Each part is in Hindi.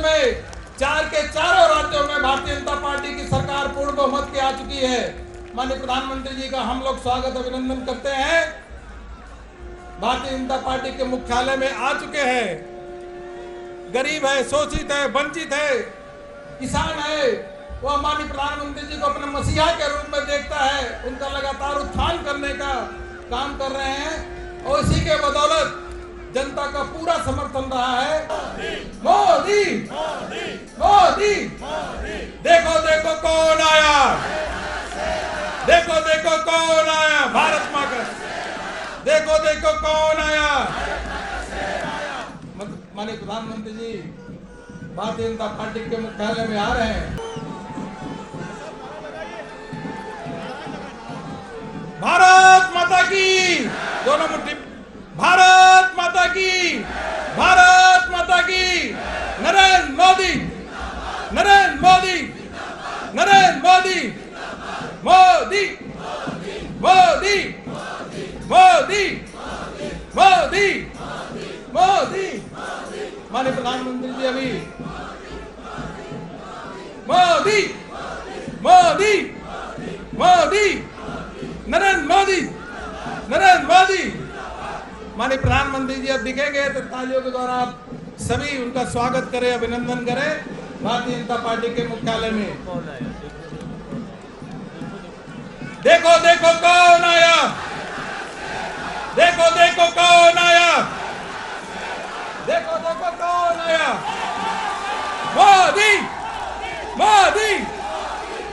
में 4 के चारों राज्यों में भारतीय जनता पार्टी की सरकार पूर्ण बहुमत की आ चुकी है। माननीय प्रधानमंत्री जी का हम लोग स्वागत अभिनंदन करते हैं। भारतीय जनता पार्टी के मुख्यालय में आ चुके हैं। गरीब है, शोषित है, वंचित है, किसान है, वह माननीय प्रधानमंत्री जी को अपने मसीहा के रूप में देखता है। उनका लगातार उत्थान करने का काम कर रहे हैं और इसी के बदौलत जनता का पूरा समर्थन रहा है। मोदी मोदी मोदी, देखो देखो कौन आया, देखो देखो कौन आया, भारत माँ का, देखो देखो कौन आया। माननीय प्रधानमंत्री जी भारतीय जनता पार्टी के मुख्यालय में आ रहे हैं। भारत माता की, दोनों मुट्ठी, भारत माता की, भारत माता की, नरेंद्र मोदी, नरेंद्र मोदी, नरेंद्र मोदी, मोदी मोदी मोदी मोदी मोदी। माननीय प्रधानमंत्री जी अभी मोदी मोदी मोदी, नरेंद्र मोदी, नरेंद्र मोदी। माननीय प्रधानमंत्री जी अब दिखेंगे तो तालियों के द्वारा आप सभी उनका स्वागत करें, अभिनंदन करें भारतीय जनता पार्टी के मुख्यालय में। देखो देखो कौन आया, देखो देखो कौन आया, देखो देखो कौन आया। मोदी मोदी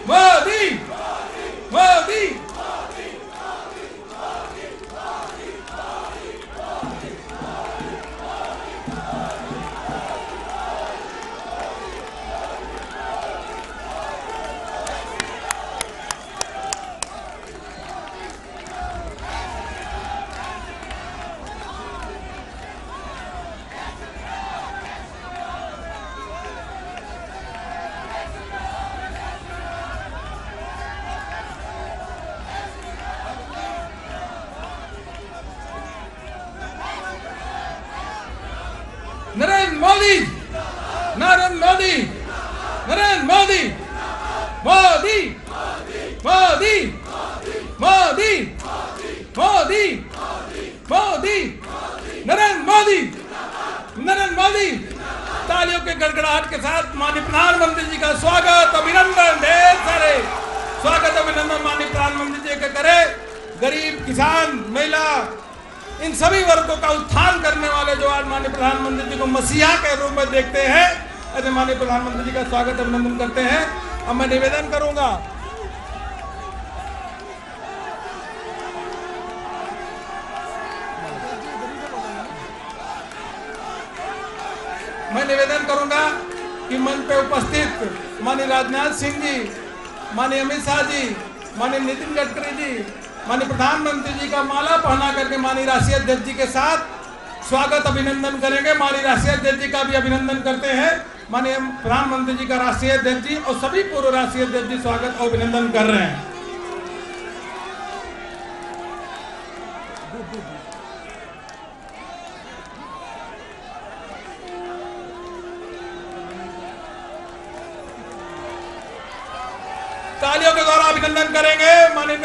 मोदी मोदी। नरेंद्र मोदी, नरेंद्र मोदी, नरेंद्र मोदी, मोदी मोदी मोदी मोदी मोदी, नरेंद्र मोदी, नरेंद्र मोदी। तालियों के गड़गड़ाहट के साथ माननीय प्रधानमंत्री जी का स्वागत अभिनंदन, ढेर सारे स्वागत अभिनंदन माननीय प्रधानमंत्री जी का करे। गरीब, किसान, महिला, इन सभी वर्गों का उत्थान करने वाले जो आज माननीय प्रधानमंत्री जी को मसीहा के रूप में देखते हैं, ऐसे माननीय प्रधानमंत्री जी का स्वागत अभिनंदन करते हैं। अब मैं निवेदन करूंगा, मैं निवेदन करूंगा कि मंच पे उपस्थित माननीय राजनाथ सिंह जी, माननीय अमित शाह जी, माननीय नितिन गडकरी जी, माननीय प्रधानमंत्री जी का माला पहना करके माननीय राष्ट्रीय अध्यक्ष जी के साथ स्वागत अभिनंदन करेंगे। माननीय राष्ट्रीय अध्यक्ष जी का भी अभिनंदन करते हैं। माननीय प्रधानमंत्री जी का राष्ट्रीय अध्यक्ष जी और सभी पूर्व राष्ट्रीय अध्यक्ष जी स्वागत और अभिनंदन कर रहे हैं। तालियों के द्वारा अभिनंदन करेंगे माननीय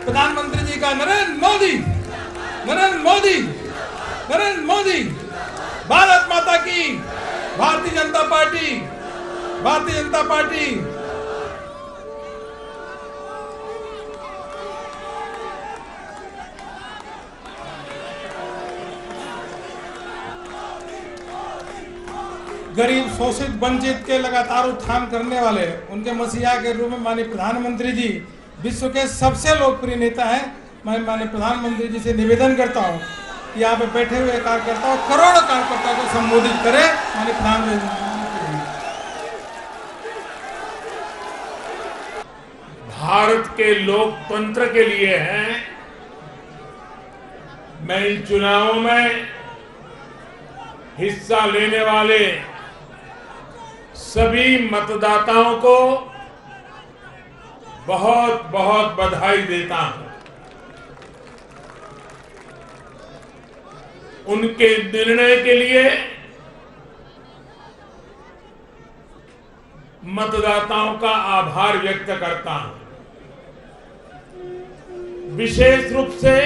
प्रधानमंत्री जी का। नरेंद्र मोदी, नरेंद्र मोदी, नरेंद्र मोदी। भारत माता की, भारतीय जनता पार्टी, भारतीय जनता पार्टी। गरीब, शोषित, वंचित के लगातार उत्थान करने वाले उनके मसीहा के रूप में माननीय प्रधानमंत्री जी विश्व के सबसे लोकप्रिय नेता हैं। मैं माननीय प्रधानमंत्री जी से निवेदन करता हूं कि यहाँ पे बैठे हुए कार्यकर्ताओं, करोड़ों कार्यकर्ताओं को संबोधित करें। माननीय प्रधानमंत्री, भारत के लोकतंत्र के लिए है। मैं इन चुनावों में हिस्सा लेने वाले सभी मतदाताओं को बहुत बहुत बधाई देता हूं। उनके निर्णय के लिए मतदाताओं का आभार व्यक्त करता हूं। विशेष रूप से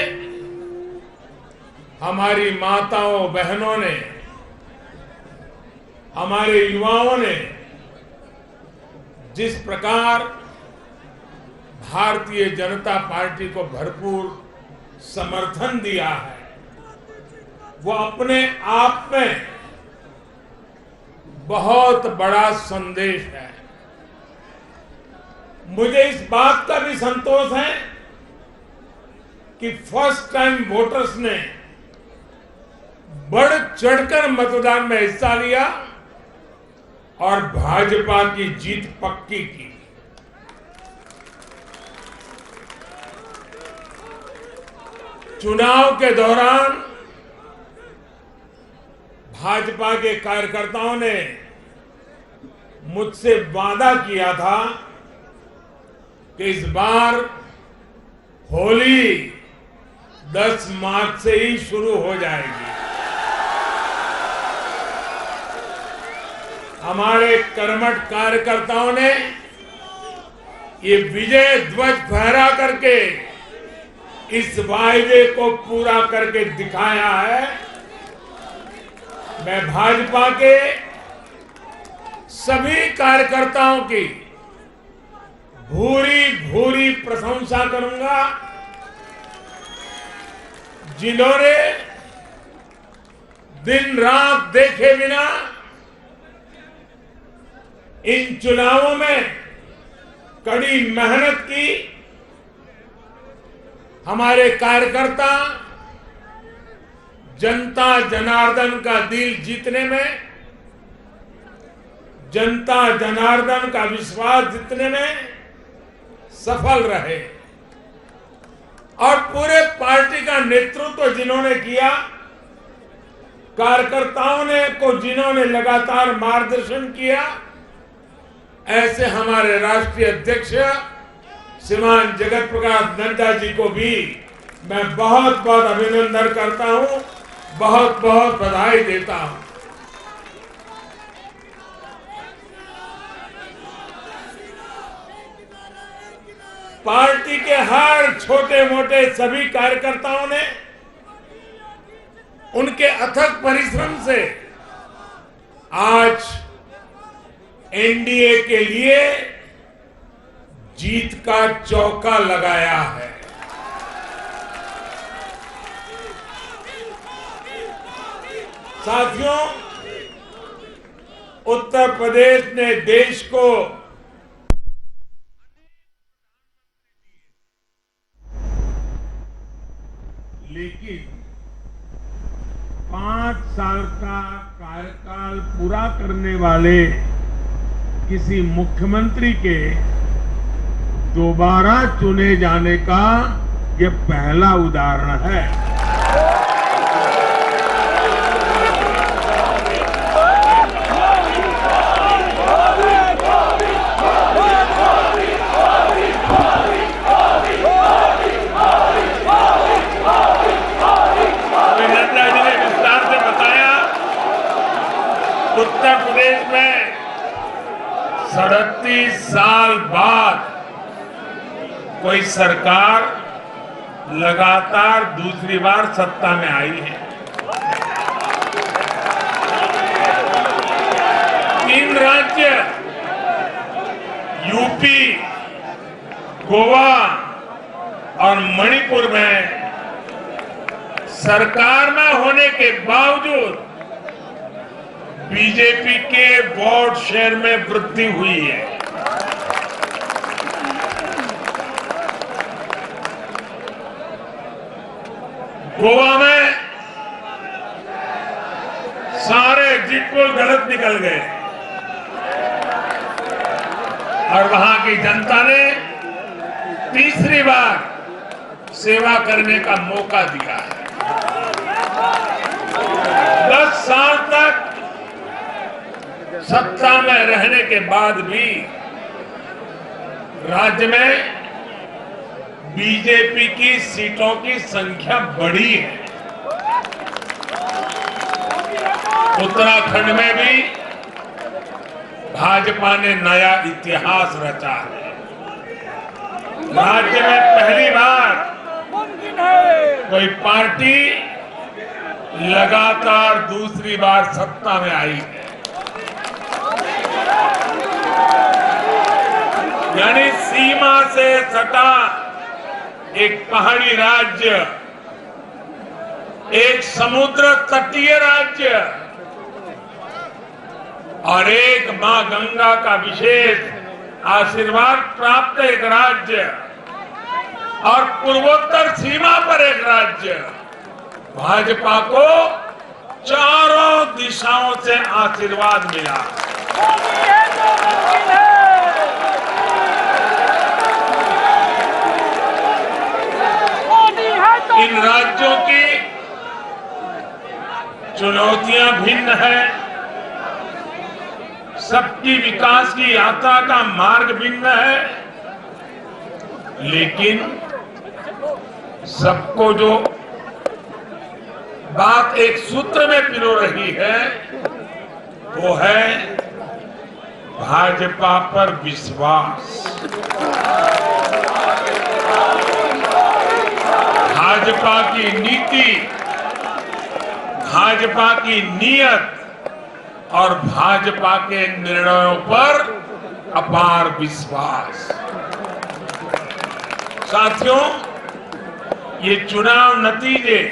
हमारी माताओं बहनों ने, हमारे युवाओं ने जिस प्रकार भारतीय जनता पार्टी को भरपूर समर्थन दिया है, वो अपने आप में बहुत बड़ा संदेश है। मुझे इस बात का भी संतोष है कि फर्स्ट टाइम वोटर्स ने बढ़ चढ़कर मतदान में हिस्सा लिया और भाजपा की जीत पक्की की। चुनाव के दौरान भाजपा के कार्यकर्ताओं ने मुझसे वादा किया था कि इस बार होली 10 मार्च से ही शुरू हो जाएगी। हमारे कर्मठ कार्यकर्ताओं ने ये विजय ध्वज फहरा करके इस वायदे को पूरा करके दिखाया है। मैं भाजपा के सभी कार्यकर्ताओं की भूरी भूरी प्रशंसा करूंगा, जिन्होंने दिन रात देखे बिना इन चुनावों में कड़ी मेहनत की। हमारे कार्यकर्ता जनता जनार्दन का दिल जीतने में, जनता जनार्दन का विश्वास जीतने में सफल रहे और पूरे पार्टी का नेतृत्व जिन्होंने किया, कार्यकर्ताओं ने को जिन्होंने लगातार मार्गदर्शन किया, ऐसे हमारे राष्ट्रीय अध्यक्ष श्रीमान जगत प्रकाश नड्डा जी को भी मैं बहुत बहुत अभिनंदन करता हूं, बहुत बहुत बधाई देता हूं। पार्टी के हर छोटे मोटे सभी कार्यकर्ताओं ने उनके अथक परिश्रम से आज एनडीए के लिए जीत का चौका लगाया है। साथियों, उत्तर प्रदेश ने देश को लेकिन 5 साल का कार्यकाल पूरा करने वाले किसी मुख्यमंत्री के दोबारा चुने जाने का यह पहला उदाहरण है। नड्डा जी ने विस्तार से बताया, उत्तर प्रदेश में 37 साल बाद कोई सरकार लगातार दूसरी बार सत्ता में आई है। 3 राज्य यूपी, गोवा और मणिपुर में सरकार में होने के बावजूद बीजेपी के वोट शेयर में वृद्धि हुई है। गोवा में सारे एग्जिट पोल गलत निकल गए और वहां की जनता ने तीसरी बार सेवा करने का मौका दिया है। 10 साल तक सत्ता में रहने के बाद भी राज्य में बीजेपी की सीटों की संख्या बढ़ी है। उत्तराखंड में भी भाजपा ने नया इतिहास रचा है। राज्य में पहली बार कोई पार्टी लगातार दूसरी बार सत्ता में आई है। यानी सीमा से सटा एक पहाड़ी राज्य, एक समुद्र तटीय राज्य और एक मां गंगा का विशेष आशीर्वाद प्राप्त एक राज्य और पूर्वोत्तर सीमा पर एक राज्य, भाजपा को चारों दिशाओं से आशीर्वाद मिला। इन राज्यों की चुनौतियां भिन्न है, सबकी विकास की यात्रा का मार्ग भिन्न है, लेकिन सबको जो बात एक सूत्र में पिरो रही है वो है भाजपा पर विश्वास, भाजपा की नीति, भाजपा की नीयत और भाजपा के निर्णयों पर अपार विश्वास। साथियों, ये चुनाव नतीजे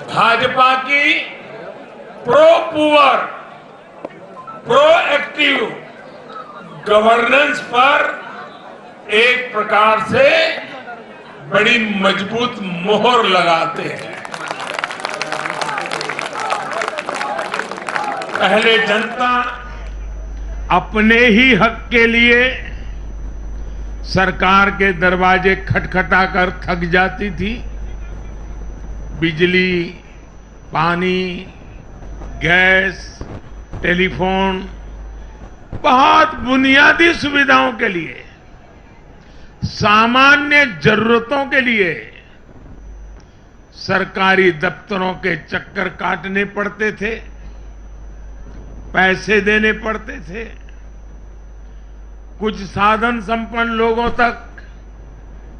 भाजपा की pro poor, pro active governance पर एक प्रकार से बड़ी मजबूत मोहर लगाते हैं। पहले जनता अपने ही हक के लिए सरकार के दरवाजे खटखटाकर थक जाती थी। बिजली, पानी, गैस, टेलीफोन, बहुत बुनियादी सुविधाओं के लिए, सामान्य जरूरतों के लिए सरकारी दफ्तरों के चक्कर काटने पड़ते थे, पैसे देने पड़ते थे। कुछ साधन संपन्न लोगों तक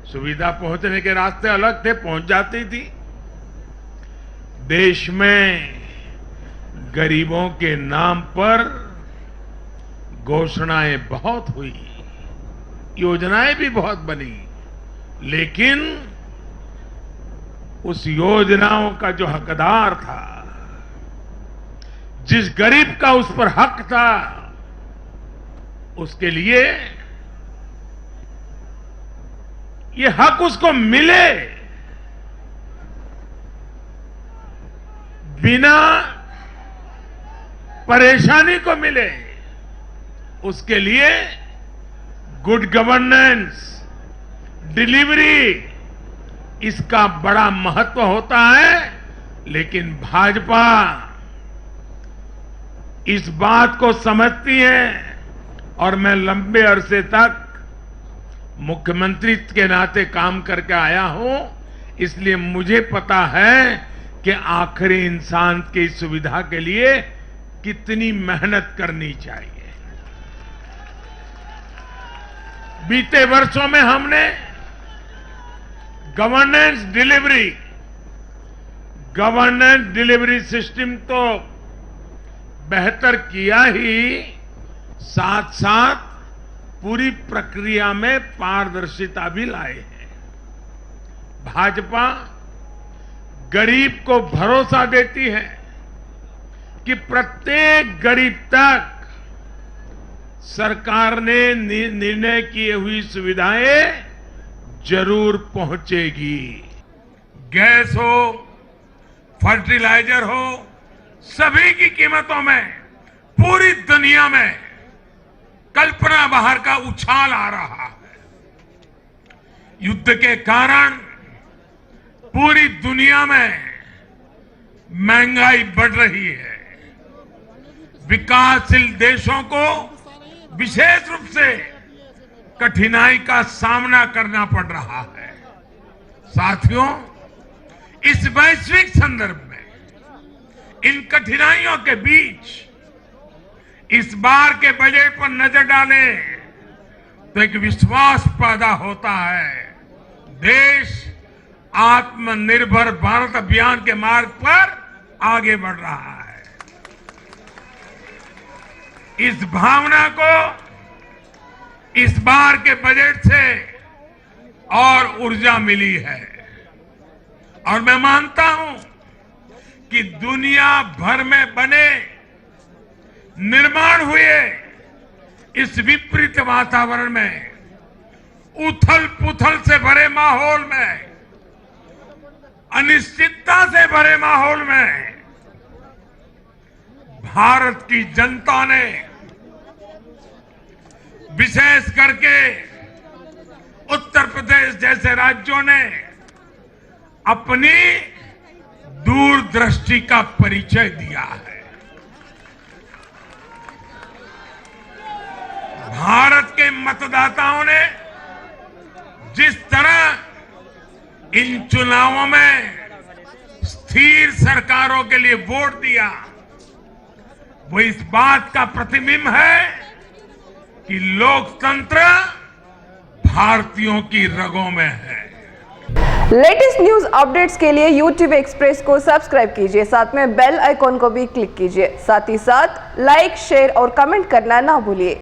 सुविधा पहुंचने के रास्ते अलग थे, पहुंच जाती थी। देश में गरीबों के नाम पर घोषणाएं बहुत हुई, योजनाएं भी बहुत बनी, लेकिन उस योजनाओं का जो हकदार था, जिस गरीब का उस पर हक था, उसके लिए ये हक उसको मिले बिना परेशानी को मिले, उसके लिए गुड गवर्नेंस, डिलीवरी, इसका बड़ा महत्व होता है। लेकिन भाजपा इस बात को समझती है और मैं लंबे अरसे तक मुख्यमंत्री के नाते काम करके आया हूं, इसलिए मुझे पता है कि आखिरी इंसान की सुविधा के लिए कितनी मेहनत करनी चाहिए। बीते वर्षों में हमने गवर्नेंस डिलीवरी सिस्टम तो बेहतर किया ही, साथ साथ पूरी प्रक्रिया में पारदर्शिता भी लाए हैं। भाजपा गरीब को भरोसा देती है कि प्रत्येक गरीब तक सरकार ने निर्णय किए हुई सुविधाएं जरूर पहुंचेगी। गैस हो, फर्टिलाइजर हो, सभी की कीमतों में पूरी दुनिया में कल्पना बाहर का उछाल आ रहा है। युद्ध के कारण पूरी दुनिया में महंगाई बढ़ रही है। विकासशील देशों को विशेष रूप से कठिनाई का सामना करना पड़ रहा है। साथियों, इस वैश्विक संदर्भ में इन कठिनाइयों के बीच इस बार के बजट पर नजर डालें तो एक विश्वास पैदा होता है। देश आत्मनिर्भर भारत अभियान के मार्ग पर आगे बढ़ रहा है। इस भावना को इस बार के बजट से और ऊर्जा मिली है और मैं मानता हूं कि दुनिया भर में बने निर्माण हुए इस विपरीत वातावरण में, उथल पुथल से भरे माहौल में, अनिश्चितता से भरे माहौल में भारत की जनता ने विशेष करके उत्तर प्रदेश जैसे राज्यों ने अपनी दूरदृष्टि का परिचय दिया है। भारत के मतदाताओं ने जिस तरह इन चुनावों में स्थिर सरकारों के लिए वोट दिया, वो इस बात का प्रतिबिंब है कि लोकतंत्र भारतीयों की रगों में है। लेटेस्ट न्यूज अपडेट्स के लिए YouTube एक्सप्रेस को सब्सक्राइब कीजिए, साथ में बेल आइकॉन को भी क्लिक कीजिए। साथ ही साथ लाइक, शेयर और कमेंट करना ना भूलिए।